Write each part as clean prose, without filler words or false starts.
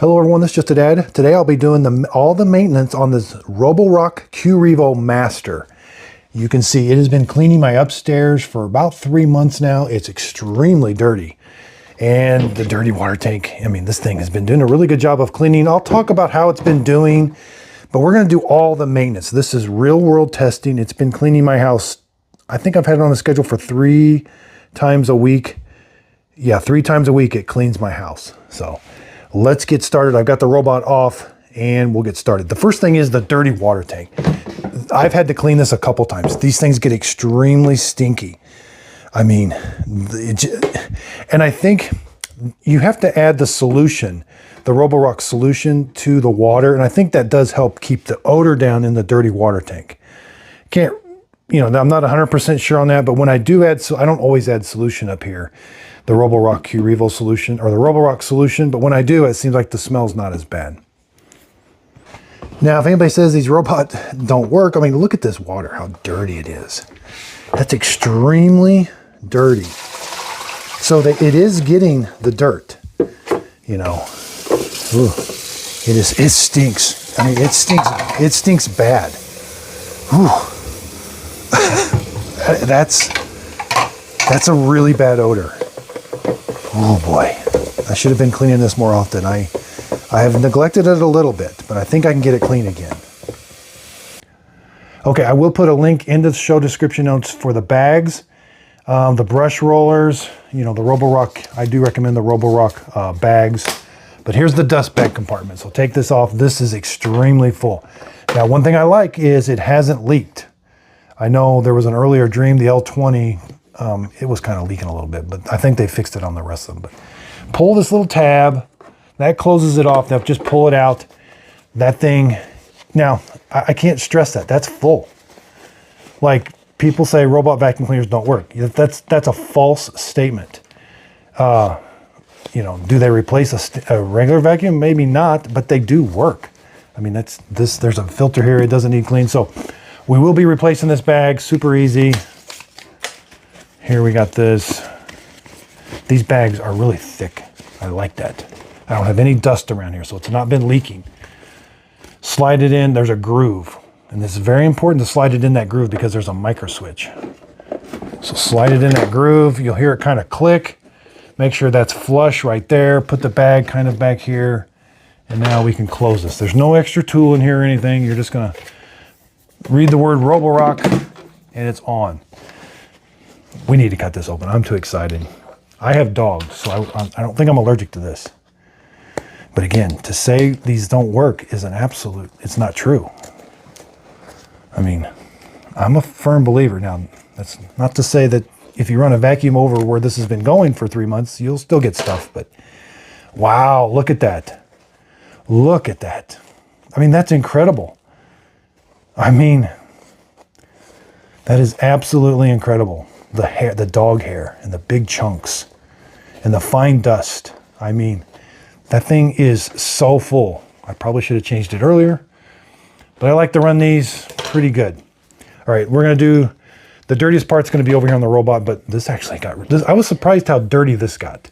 Hello everyone, this is just a dad. Today I'll be doing all the maintenance on this Roborock Qrevo Master. You can see it has been cleaning my upstairs for about 3 months now. It's extremely dirty. And the dirty water tank, I mean, this thing has been doing a really good job of cleaning. I'll talk about how it's been doing, but we're gonna do all the maintenance. This is real world testing. It's been cleaning my house. I think I've had it on the schedule for 3 times a week. Yeah, 3 times a week it cleans my house. So let's get started. I've got the robot off and we'll get started. The first thing is the dirty water tank. I've had to clean this a couple times. These things get extremely stinky. I mean, and I think you have to add the solution, the Roborock solution to the water. And I think that does help keep the odor down in the dirty water tank. Can't, you know, I'm not 100% sure on that, but when I do add, so I don't always add solution up here, the Roborock Qrevo solution or the Roborock solution, but when I do, it seems like the smell's not as bad. Now, if anybody says these robots don't work, I mean, look at this water, how dirty it is. That's extremely dirty. So that it is getting the dirt, you know. Ooh, it stinks. I mean, it stinks bad. Ooh. That's a really bad odor. Oh boy, I should have been cleaning this more often. I have neglected it a little bit, but I think I can get it clean again. Okay, I will put a link into the show description notes for the bags, the brush rollers, you know, the Roborock. I do recommend the Roborock bags, but here's the dust bag compartment. So take this off. This is extremely full. Now, one thing I like is it hasn't leaked. I know there was an earlier Dream, the L20, it was kind of leaking a little bit, but I think they fixed it on the rest of them. But pull this little tab, that closes it off. Now just pull it out. That thing, now I can't stress that, that's full. Like people say robot vacuum cleaners don't work. That's a false statement. You know, do they replace a regular vacuum? Maybe not, but they do work. I mean, there's a filter here, it doesn't need clean. So we will be replacing this bag, super easy. Here we got this. These bags are really thick. I like that. I don't have any dust around here, so it's not been leaking. Slide it in, there's a groove. And this is very important to slide it in that groove because there's a micro switch. So slide it in that groove, you'll hear it kind of click. Make sure that's flush right there. Put the bag kind of back here. And now we can close this. There's no extra tool in here or anything. You're just gonna read the word Roborock and it's on. We need to cut this open. I'm too excited. I have dogs, so I don't think I'm allergic to this. But again, to say these don't work is an absolute, it's not true. I mean, I'm a firm believer. Now, that's not to say that if you run a vacuum over where this has been going for 3 months, you'll still get stuff, but wow, look at that. Look at that. I mean, that's incredible. I mean, that is absolutely incredible. The hair, the dog hair, and the big chunks, and the fine dust. I mean, that thing is so full. I probably should have changed it earlier, but I like to run these pretty good. All right, we're gonna do, the dirtiest part's gonna be over here on the robot, but this actually got, I was surprised how dirty this got.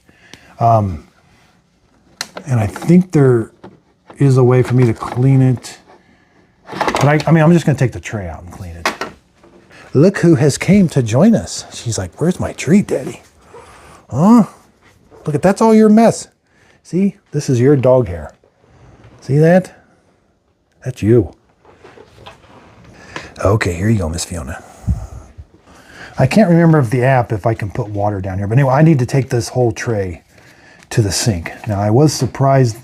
And I think there is a way for me to clean it, but I mean, I'm just gonna take the tray out and clean it. Look who has came to join us. She's like, where's my treat, Daddy? Huh? Look at, that's all your mess. See, this is your dog hair. See that? That's you. Okay, here you go, Miss Fiona. I can't remember if I can put water down here, but anyway, I need to take this whole tray to the sink. Now, I was surprised.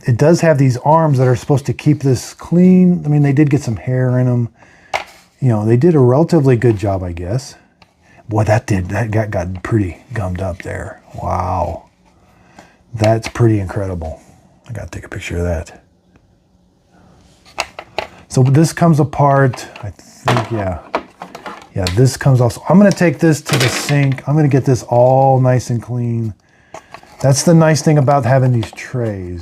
It does have these arms that are supposed to keep this clean. I mean, they did get some hair in them. You know, they did a relatively good job, I guess. Boy, that got pretty gummed up there. Wow. That's pretty incredible. I gotta take a picture of that. So this comes apart, I think, yeah. Yeah, this comes off. So I'm gonna take this to the sink. I'm gonna get this all nice and clean. That's the nice thing about having these trays.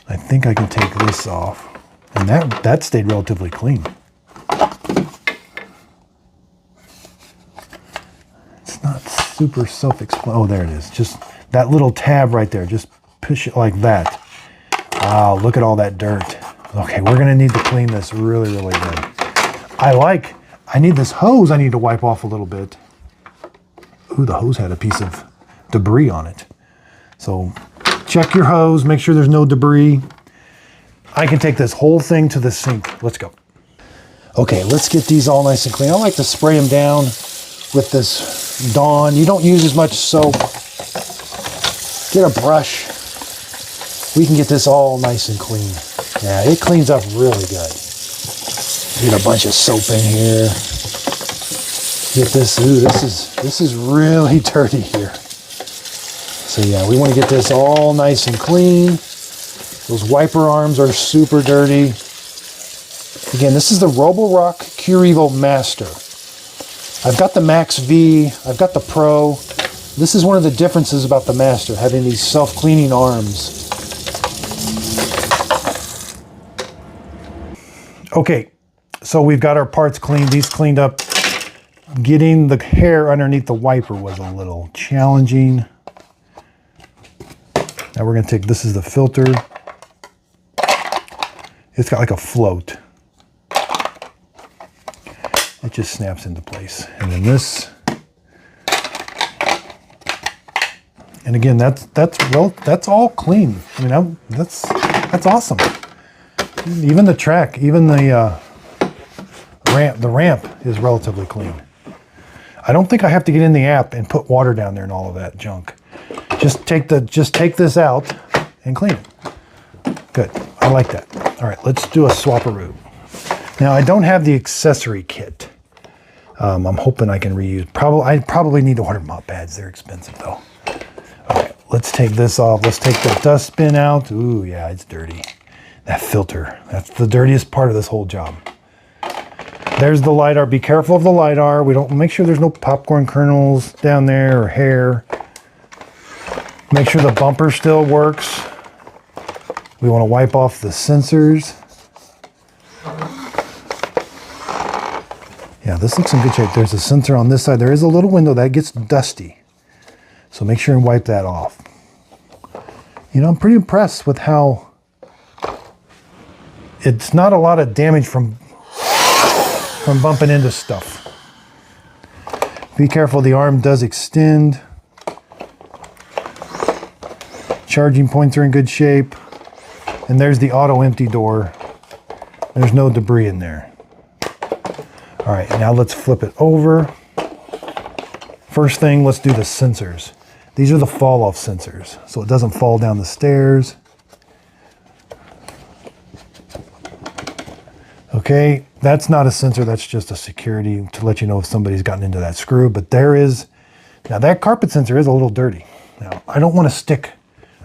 I think I can take this off. And that stayed relatively clean. It's not super self-explanatory. Oh, there it is. Just that little tab right there. Just push it like that. Wow, look at all that dirt. Okay, we're gonna need to clean this really, really good. I need this hose I need to wipe off a little bit. Ooh, the hose had a piece of debris on it. So check your hose, make sure there's no debris. I can take this whole thing to the sink. Let's go. Okay, let's get these all nice and clean. I like to spray them down with this Dawn. You don't use as much soap. Get a brush. We can get this all nice and clean. Yeah, it cleans up really good. Get a bunch of soap in here. Get this. Ooh, this is really dirty here. So yeah, we want to get this all nice and clean. Those wiper arms are super dirty. Again, this is the Roborock Qrevo Master. I've got the Max V, I've got the Pro. This is one of the differences about the Master, having these self-cleaning arms. Okay, so we've got our parts cleaned, these cleaned up. Getting the hair underneath the wiper was a little challenging. Now we're gonna take, this is the filter. It's got like a float. It just snaps into place. And then this. And again, that's all clean. I mean, that's awesome. Even the track, even the ramp is relatively clean. I don't think I have to get in the app and put water down there and all of that junk. Just take this out and clean it. Good, I like that. All right, let's do a swap-a-roo. Now I don't have the accessory kit. I'm hoping I can reuse. I probably need to order mop pads. They're expensive though. All right, let's take this off. Let's take the dustbin out. Ooh, yeah, it's dirty. That filter, that's the dirtiest part of this whole job. There's the LiDAR. Be careful of the LiDAR. Make sure there's no popcorn kernels down there or hair. Make sure the bumper still works. We want to wipe off the sensors. Yeah, this looks in good shape. There's a sensor on this side. There is a little window that gets dusty. So make sure and wipe that off. You know, I'm pretty impressed with how it's not a lot of damage from bumping into stuff. Be careful, the arm does extend. Charging points are in good shape. And there's the auto empty door. There's no debris in there. All right, now let's flip it over. First thing, let's do the sensors. These are the fall off sensors, so it doesn't fall down the stairs. Okay, that's not a sensor, that's just a security to let you know if somebody's gotten into that screw, but there is, now that carpet sensor is a little dirty. Now, I don't want to stick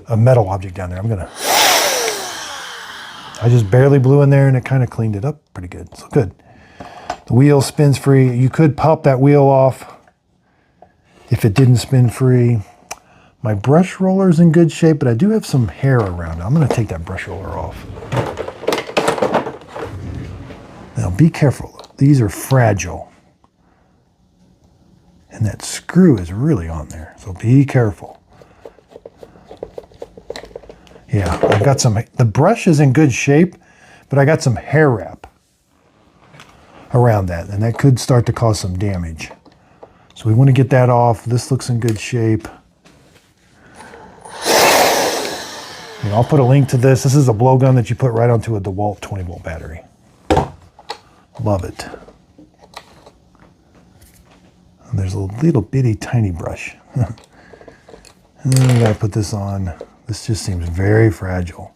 a metal object down there. I just barely blew in there and it kind of cleaned it up pretty good, so good. The wheel spins free. You could pop that wheel off if it didn't spin free. My brush roller is in good shape, but I do have some hair around it. I'm going to take that brush roller off. Now be careful. These are fragile. And that screw is really on there, so be careful. Yeah, I've got some, the brush is in good shape, but I got some hair wrap around that, and that could start to cause some damage. So we want to get that off. This looks in good shape. And I'll put a link to this. This is a blowgun that you put right onto a DeWalt 20-volt battery. Love it. And there's a little bitty tiny brush. And then I gotta put this on. This just seems very fragile.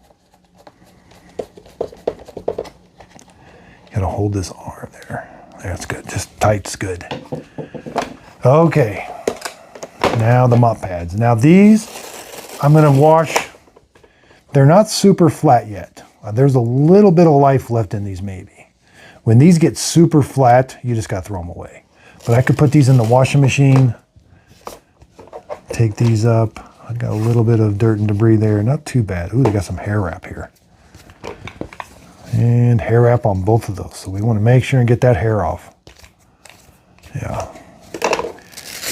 Gotta hold this arm there. That's good. Just tight's good. Okay. Now the mop pads. Now these, I'm gonna wash. They're not super flat yet. There's a little bit of life left in these maybe. When these get super flat, you just gotta throw them away. But I could put these in the washing machine. Take these up. I got a little bit of dirt and debris there. Not too bad. Ooh, they got some hair wrap here. And hair wrap on both of those. So we want to make sure and get that hair off. Yeah.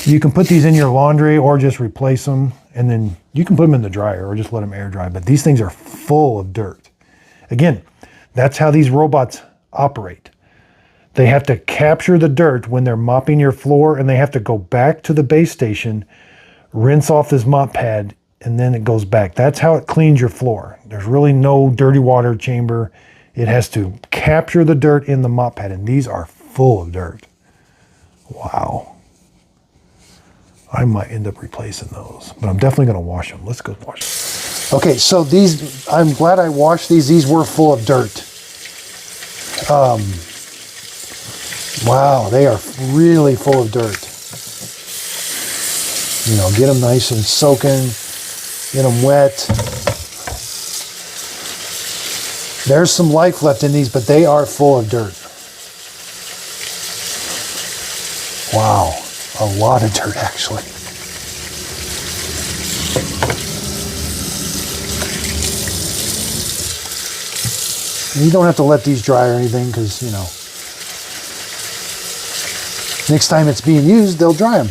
You can put these in your laundry or just replace them, and then you can put them in the dryer or just let them air dry. But these things are full of dirt. Again, that's how these robots operate. They have to capture the dirt when they're mopping your floor, and they have to go back to the base station, rinse off this mop pad, and then it goes back. That's how it cleans your floor. There's really no dirty water chamber. It has to capture the dirt in the mop pad, and these are full of dirt. Wow. I might end up replacing those, but I'm definitely going to wash them. Let's go wash them. Okay, so these, I'm glad I washed these. These were full of dirt. Wow, they are really full of dirt. You know, get them nice and soaking, get them wet. There's some life left in these, but they are full of dirt. Wow, a lot of dirt actually. You don't have to let these dry or anything because, you know, next time it's being used, they'll dry them.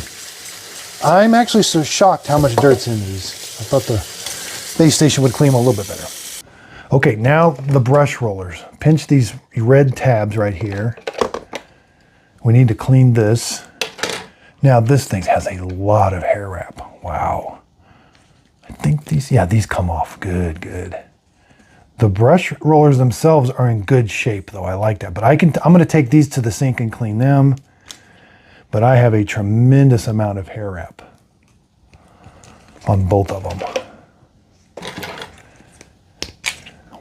I'm actually so shocked how much dirt's in these. I thought the base station would clean them a little bit better. Okay, now the brush rollers. Pinch these red tabs right here. We need to clean this. Now this thing has a lot of hair wrap. Wow. I think these, yeah, these come off good, good. The brush rollers themselves are in good shape though. I like that, but I'm going to take these to the sink and clean them. But I have a tremendous amount of hair wrap on both of them.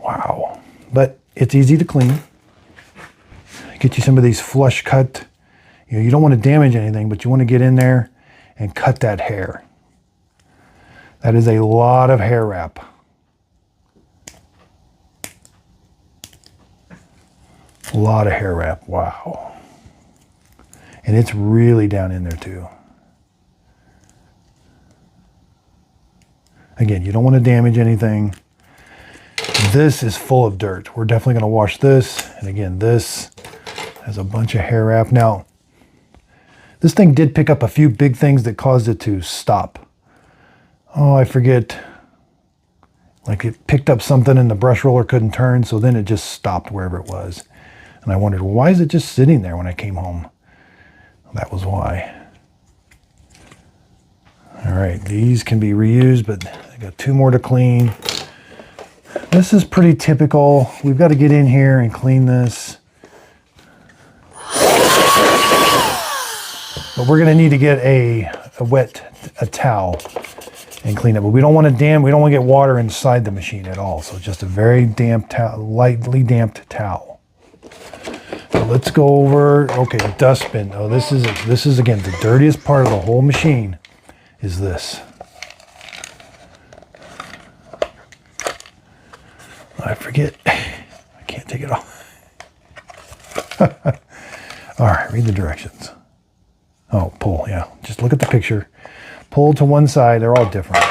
Wow. But it's easy to clean. Get you some of these flush cut. You know, you don't want to damage anything, but you want to get in there and cut that hair. That is a lot of hair wrap. A lot of hair wrap. Wow. And it's really down in there too. Again, you don't want to damage anything. This is full of dirt. We're definitely going to wash this. And again, this has a bunch of hair wrap. Now, this thing did pick up a few big things that caused it to stop. Oh, I forget. Like it picked up something and the brush roller couldn't turn, so then it just stopped wherever it was. And I wondered, well, why is it just sitting there when I came home? That was why. All right, these can be reused, but I got two more to clean. This is pretty typical. We've got to get in here and clean this. But we're going to need to get a towel and clean it. But we don't want to get water inside the machine at all. So just a very damp towel, lightly damped towel. So let's go over, okay, dustbin. Oh, this is again, the dirtiest part of the whole machine is this. I forget, I can't take it off. All right, read the directions. Oh, pull, yeah, just look at the picture. Pull to one side, they're all different.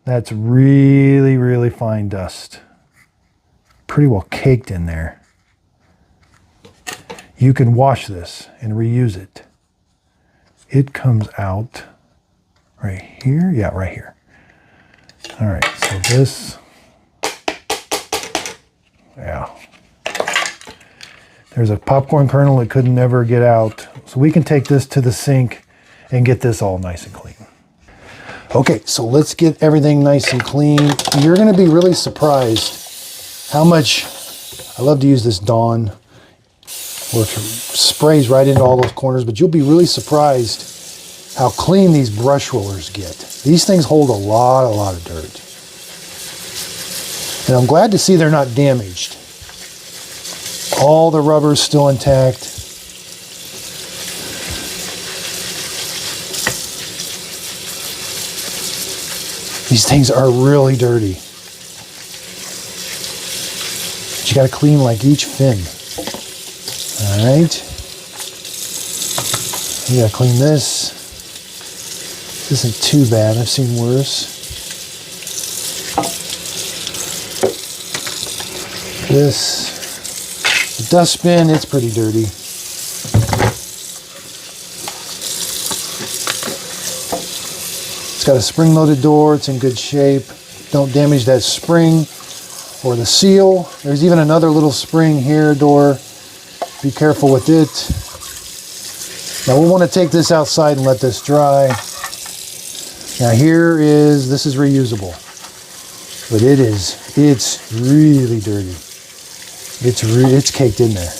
That's really, really fine dust. Pretty well caked in there. You can wash this and reuse it. It comes out right here. Yeah, right here. All right, so this, yeah. There's a popcorn kernel it could never get out. So we can take this to the sink and get this all nice and clean. Okay, so let's get everything nice and clean. You're gonna be really surprised how much, I love to use this Dawn, where it sprays right into all those corners, but you'll be really surprised how clean these brush rollers get. These things hold a lot of dirt. And I'm glad to see they're not damaged. All the rubber's still intact. These things are really dirty. But you got to clean like each fin. All right, you gotta clean this. This isn't too bad, I've seen worse. This, the dustbin, it's pretty dirty. got a spring-loaded door. It's in good shape. Don't damage that spring or the seal. There's even another little spring here, door. Be careful with it. Now we'll want to take this outside and let this dry. Now this is reusable, but it's really dirty. It's caked in there.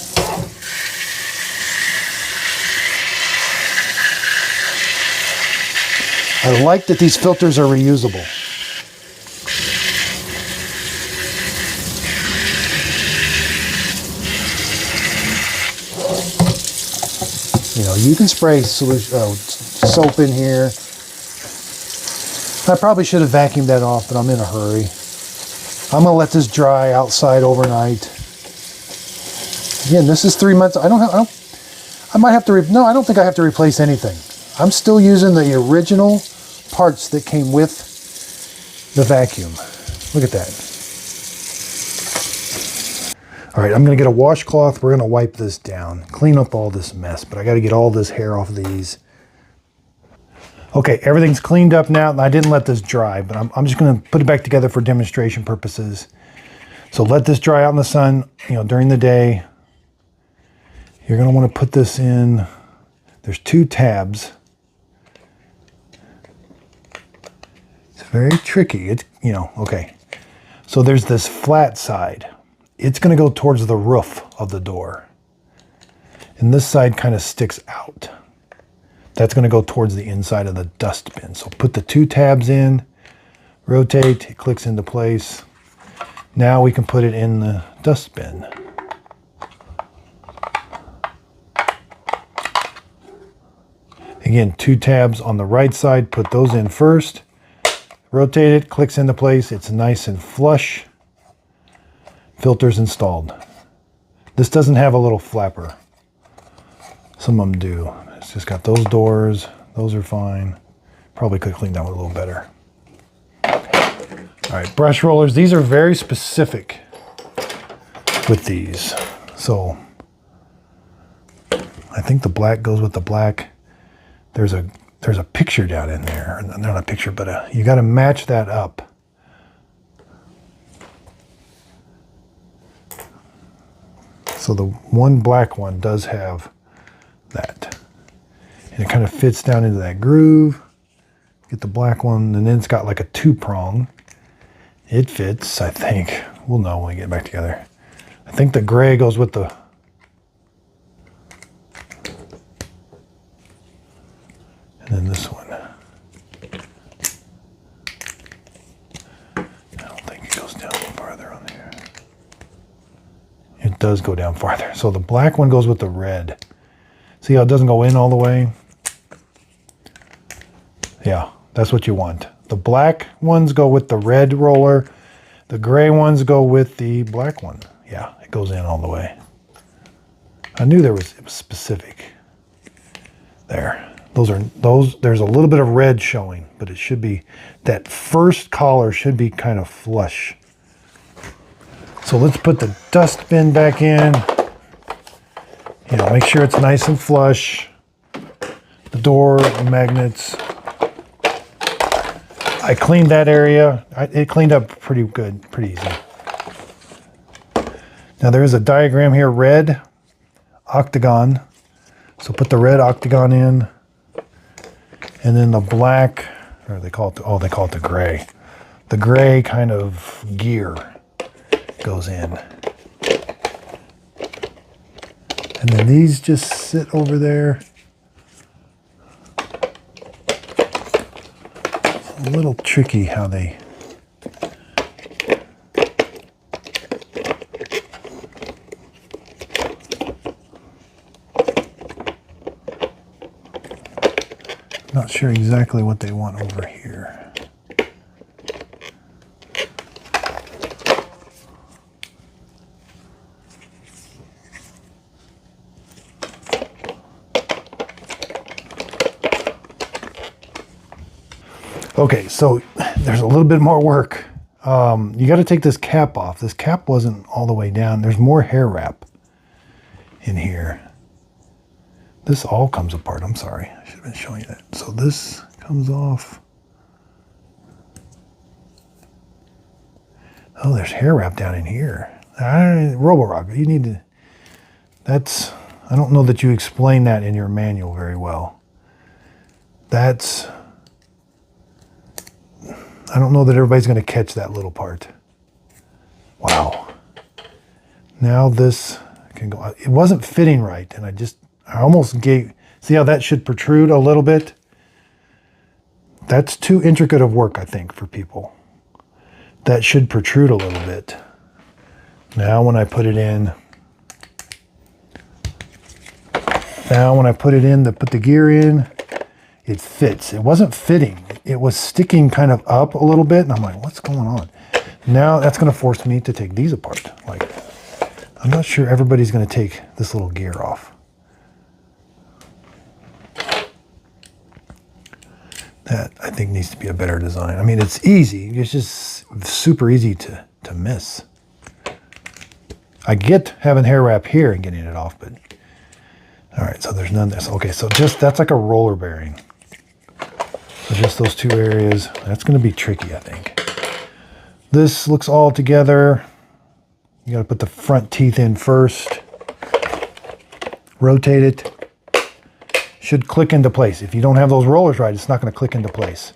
I like that these filters are reusable. You know, you can spray soap in here. I probably should have vacuumed that off, but I'm in a hurry. I'm gonna let this dry outside overnight. Again, this is 3 months. I might have to. No, I don't think I have to replace anything. I'm still using the original parts that came with the vacuum. Look at that. All right, I'm gonna get a washcloth. We're gonna wipe this down, clean up all this mess, but I gotta get all this hair off of these. Okay, everything's cleaned up now, and I didn't let this dry, but I'm just gonna put it back together for demonstration purposes. So let this dry out in the sun, you know, during the day. You're gonna wanna put this in, there's 2 tabs. It's very tricky, it's, you know, okay. So there's this flat side. It's gonna go towards the roof of the door. And this side kind of sticks out. That's going to go towards the inside of the dustbin. So put the 2 tabs in, rotate, it clicks into place. Now we can put it in the dustbin. Again, 2 tabs on the right side, put those in first. Rotate it, clicks into place. It's nice and flush. Filters installed. This doesn't have a little flapper. Some of them do. It's just got those doors. Those are fine. Probably could clean that one a little better. All right, brush rollers. These are very specific with these. So I think the black goes with the black. There's a picture down in there. Not a picture, but you got to match that up. So the one black one does have that. And it kind of fits down into that groove. Get the black one, and then it's got like a 2-prong. It fits, I think. We'll know when we get back together. I think the gray goes with the... And then this one. I don't think it goes down farther on there. It does go down farther. So the black one goes with the red. See how it doesn't go in all the way? Yeah, that's what you want. The black ones go with the red roller. The gray ones go with the black one. Yeah, it goes in all the way. I knew it was specific. There. There's a little bit of red showing, but it should be, that first collar should be kind of flush. So let's put the dustbin back in. You know, make sure it's nice and flush. The door, the magnets. I cleaned that area. It cleaned up pretty good, pretty easy. Now there is a diagram here, red octagon. So put the red octagon in, and then the black, or they call it the gray. The gray kind of gear goes in. And then these just sit over there. It's a little tricky how they... Not sure exactly what they want over here. Okay, so there's a little bit more work. You got to take this cap off. This cap wasn't all the way down. There's more hair wrap in here. This all comes apart. I'm sorry. I should have been showing you that. So this comes off. Oh, there's hair wrap down in here. Roborock, you need to, that's, I don't know that you explain that in your manual very well. That's, I don't know that everybody's going to catch that little part. Wow. Now this can go, it wasn't fitting right. And I almost gave, see how that should protrude a little bit? That's too intricate of work, I think, for people. That should protrude a little bit. Now when I put it in, to put the gear in, it fits. It wasn't fitting. It was sticking kind of up a little bit. And I'm like, what's going on? Now that's going to force me to take these apart. Like, I'm not sure everybody's going to take this little gear off. That, I think, needs to be a better design. I mean, it's easy. It's just super easy to miss. I get having hair wrap here and getting it off, but... All right, so there's none of this. Okay, so that's like a roller bearing. So just those two areas. That's going to be tricky, I think. This looks all together. You got to put the front teeth in first. Rotate it. Should click into place. If you don't have those rollers right, it's not going to click into place.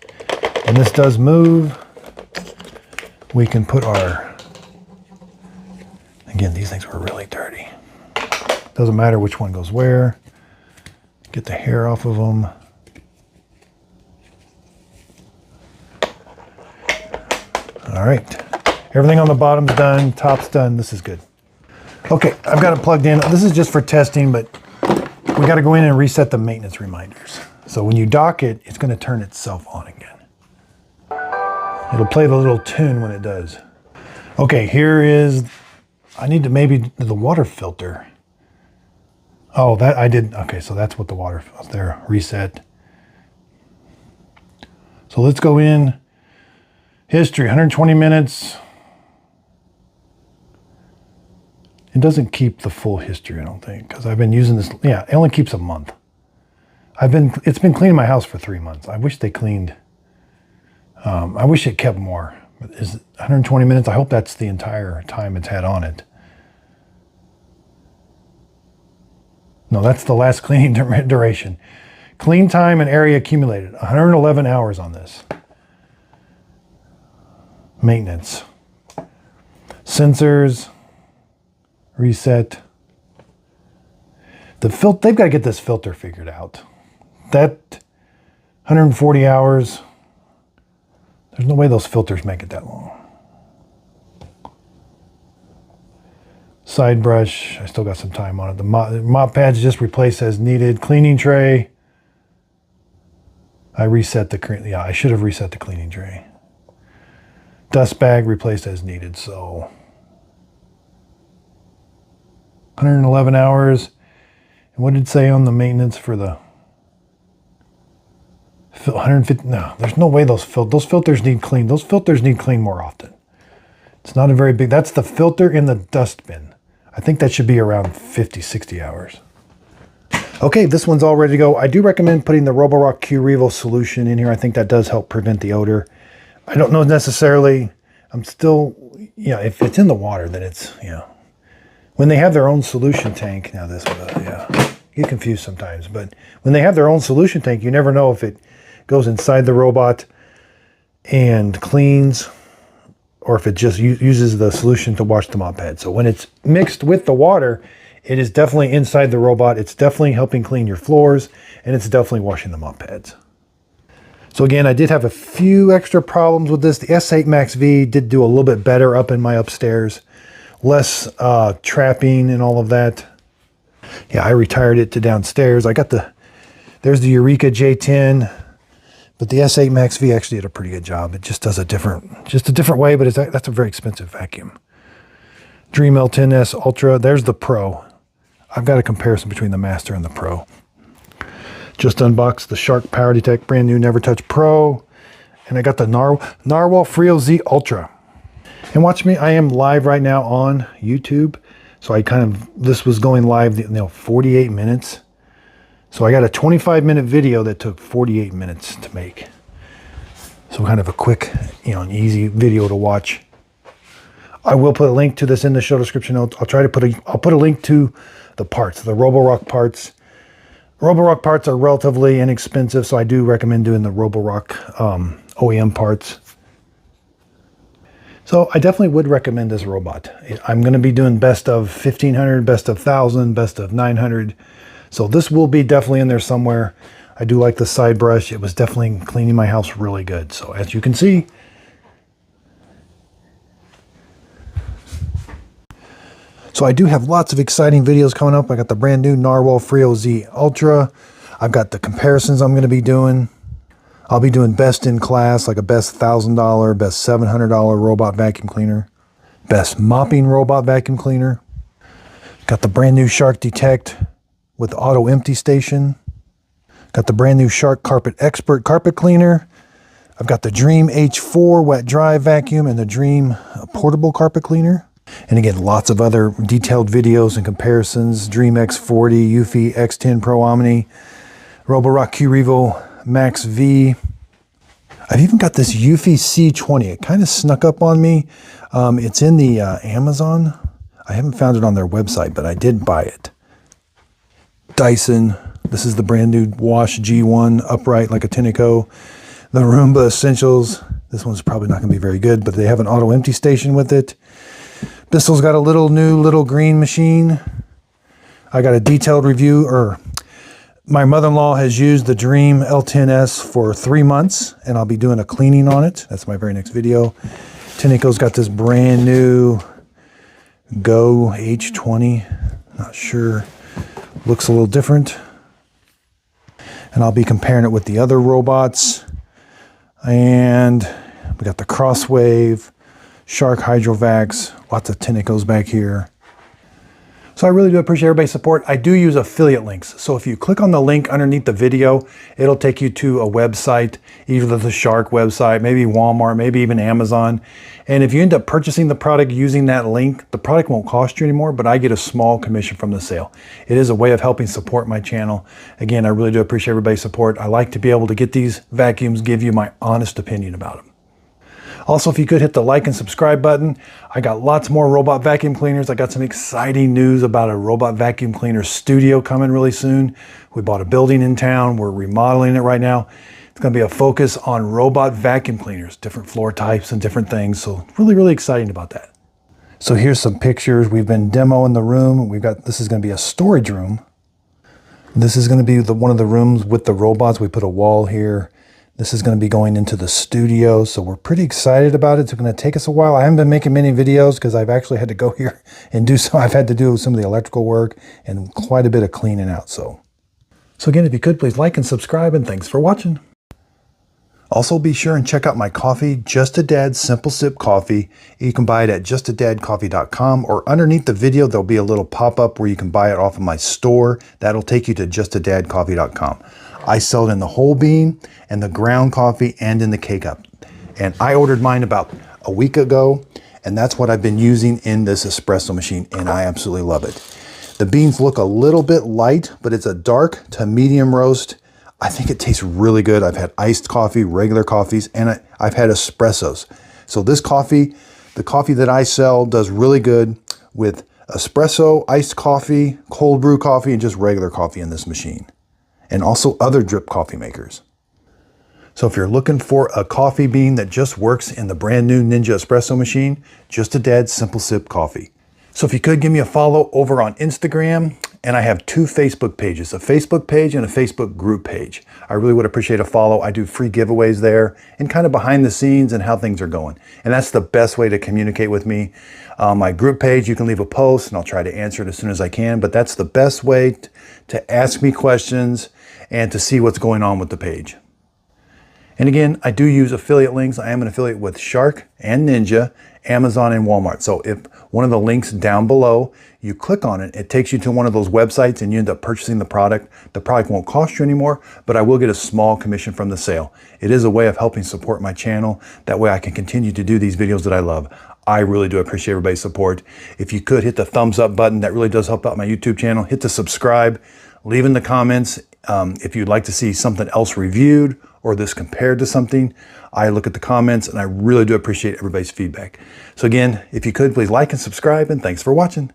And this does move. We can put our... Again, these things were really dirty. Doesn't matter which one goes where. Get the hair off of them. All right. Everything on the bottom's done. Top's done. This is good. Okay, I've got it plugged in. This is just for testing, but we got to go in and reset the maintenance reminders. So when you dock it, it's going to turn itself on again. It'll play the little tune when it does. Okay, here is... I need to maybe the water filter. Oh, that I did. Okay, so that's what the water filter there. Reset. So let's go in. History, 120 minutes. It doesn't keep the full history, I don't think, because I've been using this. Yeah, it only keeps a month. It's been cleaning my house for 3 months. I wish they cleaned. I wish it kept more. Is 120 minutes? I hope that's the entire time it's had on it. No, that's the last cleaning duration. Clean time and area accumulated. 111 hours on this. Maintenance. Sensors. Reset. They've got to get this filter figured out. That 140 hours. There's no way those filters make it that long. Side brush, I still got some time on it. The mop pads just replaced as needed. Cleaning tray. I should have reset the cleaning tray. Dust bag replaced as needed, so 111 hours. And what did it say on the maintenance for the 150? No, there's no way those filters need cleaned. Those filters need cleaned more often. It's not a very big, that's the filter in the dust bin. I think that should be around 50, 60 hours. Okay, this one's all ready to go. I do recommend putting the Roborock Qrevo solution in here. I think that does help prevent the odor. I don't know necessarily, I'm still, yeah, if it's in the water, then it's, yeah. When they have their own solution tank, now this one, yeah, you get confused sometimes, but when they have their own solution tank, you never know if it goes inside the robot and cleans, or if it just uses the solution to wash the mop pad. So when it's mixed with the water, it is definitely inside the robot. It's definitely helping clean your floors, and it's definitely washing the mop pads. So again, I did have a few extra problems with this. The S8 Max V did do a little bit better up in my upstairs. Less trapping and all of that. Yeah, I retired it to downstairs. I got there's the Eureka J10, but the S8 Max V actually did a pretty good job. It just does a different way, but that's a very expensive vacuum. Dream L10S Ultra, there's the Pro. I've got a comparison between the Master and the Pro. Just unboxed the Shark Power Detect brand new Never Touch Pro. And I got the Narwhal Frio Z Ultra. And watch me, I am live right now on YouTube. So this was going live, 48 minutes. So I got a 25-minute video that took 48 minutes to make. So kind of a quick, an easy video to watch. I will put a link to this in the show description notes. I'll put a link to the parts, the Roborock parts. Roborock parts are relatively inexpensive, so I do recommend doing the Roborock OEM parts. So I definitely would recommend this robot. I'm going to be doing best of 1500, best of 1000, best of 900. So this will be definitely in there somewhere. I do like the side brush. It was definitely cleaning my house really good. So as you can see, so I do have lots of exciting videos coming up. I got the brand new Narwhal Frio Z Ultra. I've got the comparisons I'm going to be doing. I'll be doing best in class, like a best $1,000, best $700 robot vacuum cleaner, best mopping robot vacuum cleaner. Got the brand new Shark Detect with auto empty station. Got the brand new Shark Carpet Expert carpet cleaner. I've got the Dream H4 wet dry vacuum and the Dream portable carpet cleaner. And again, lots of other detailed videos and comparisons. Dream X40, Eufy X10 Pro Omni, Roborock Qrevo Max V. I've even got this Eufy C20. It kind of snuck up on me. It's in the Amazon. I haven't found it on their website, but I did buy it. Dyson. This is the brand new Wash G1 upright like a Tineco. The Roomba Essentials. This one's probably not going to be very good, but they have an auto empty station with it. Bissell's got a little green machine. I got a detailed review, my mother-in-law has used the Dream L10S for 3 months, and I'll be doing a cleaning on it. That's my very next video. Tineco's got this brand new Go H20. Not sure. Looks a little different. And I'll be comparing it with the other robots. And we got the Crosswave, Shark Hydrovacs, lots of Tinecos back here. So I really do appreciate everybody's support. I do use affiliate links. So if you click on the link underneath the video, it'll take you to a website, either the Shark website, maybe Walmart, maybe even Amazon. And if you end up purchasing the product using that link, the product won't cost you anymore, but I get a small commission from the sale. It is a way of helping support my channel. Again, I really do appreciate everybody's support. I like to be able to get these vacuums, give you my honest opinion about them. Also, if you could hit the like and subscribe button. I got lots more robot vacuum cleaners. I got some exciting news about a robot vacuum cleaner studio coming really soon. We bought a building in town. We're remodeling it right now. It's going to be a focus on robot vacuum cleaners, different floor types and different things. So really, really exciting about that. So here's some pictures. We've been demoing the room. This is going to be a storage room. This is going to be one of the rooms with the robots. We put a wall here. This is going to be going into the studio, so we're pretty excited about it. It's going to take us a while. I haven't been making many videos because I've actually had to go here and I've had to do some of the electrical work and quite a bit of cleaning out. So again, if you could, please like and subscribe, and thanks for watching. Also, be sure and check out my coffee, Just a Dad Simple Sip Coffee. You can buy it at justadadcoffee.com, or underneath the video, there'll be a little pop-up where you can buy it off of my store. That'll take you to justadadcoffee.com. I sell it in the whole bean and the ground coffee and in the K-Cup. And I ordered mine about a week ago, and that's what I've been using in this espresso machine, and I absolutely love it. The beans look a little bit light, but it's a dark to medium roast. I think it tastes really good. I've had iced coffee, regular coffees, and I've had espressos. So this coffee, the coffee that I sell, does really good with espresso, iced coffee, cold brew coffee, and just regular coffee in this machine. And also other drip coffee makers. So if you're looking for a coffee bean that just works in the brand new Ninja espresso machine, Just a Dad Simple Sip Coffee. So if you could give me a follow over on Instagram, and I have 2 Facebook pages, a Facebook page and a Facebook group page. I really would appreciate a follow. I do free giveaways there and kind of behind the scenes and how things are going. And that's the best way to communicate with me. My group page, you can leave a post and I'll try to answer it as soon as I can, but that's the best way to ask me questions and to see what's going on with the page. And again, I do use affiliate links. I am an affiliate with Shark and Ninja, Amazon and Walmart. So if one of the links down below, you click on it, it takes you to one of those websites and you end up purchasing the product. The product won't cost you anymore, but I will get a small commission from the sale. It is a way of helping support my channel. That way I can continue to do these videos that I love. I really do appreciate everybody's support. If you could hit the thumbs up button, that really does help out my YouTube channel. Hit the subscribe, leave in the comments if you'd like to see something else reviewed or this compared to something, I look at the comments and I really do appreciate everybody's feedback. So again, if you could, please like and subscribe, and thanks for watching.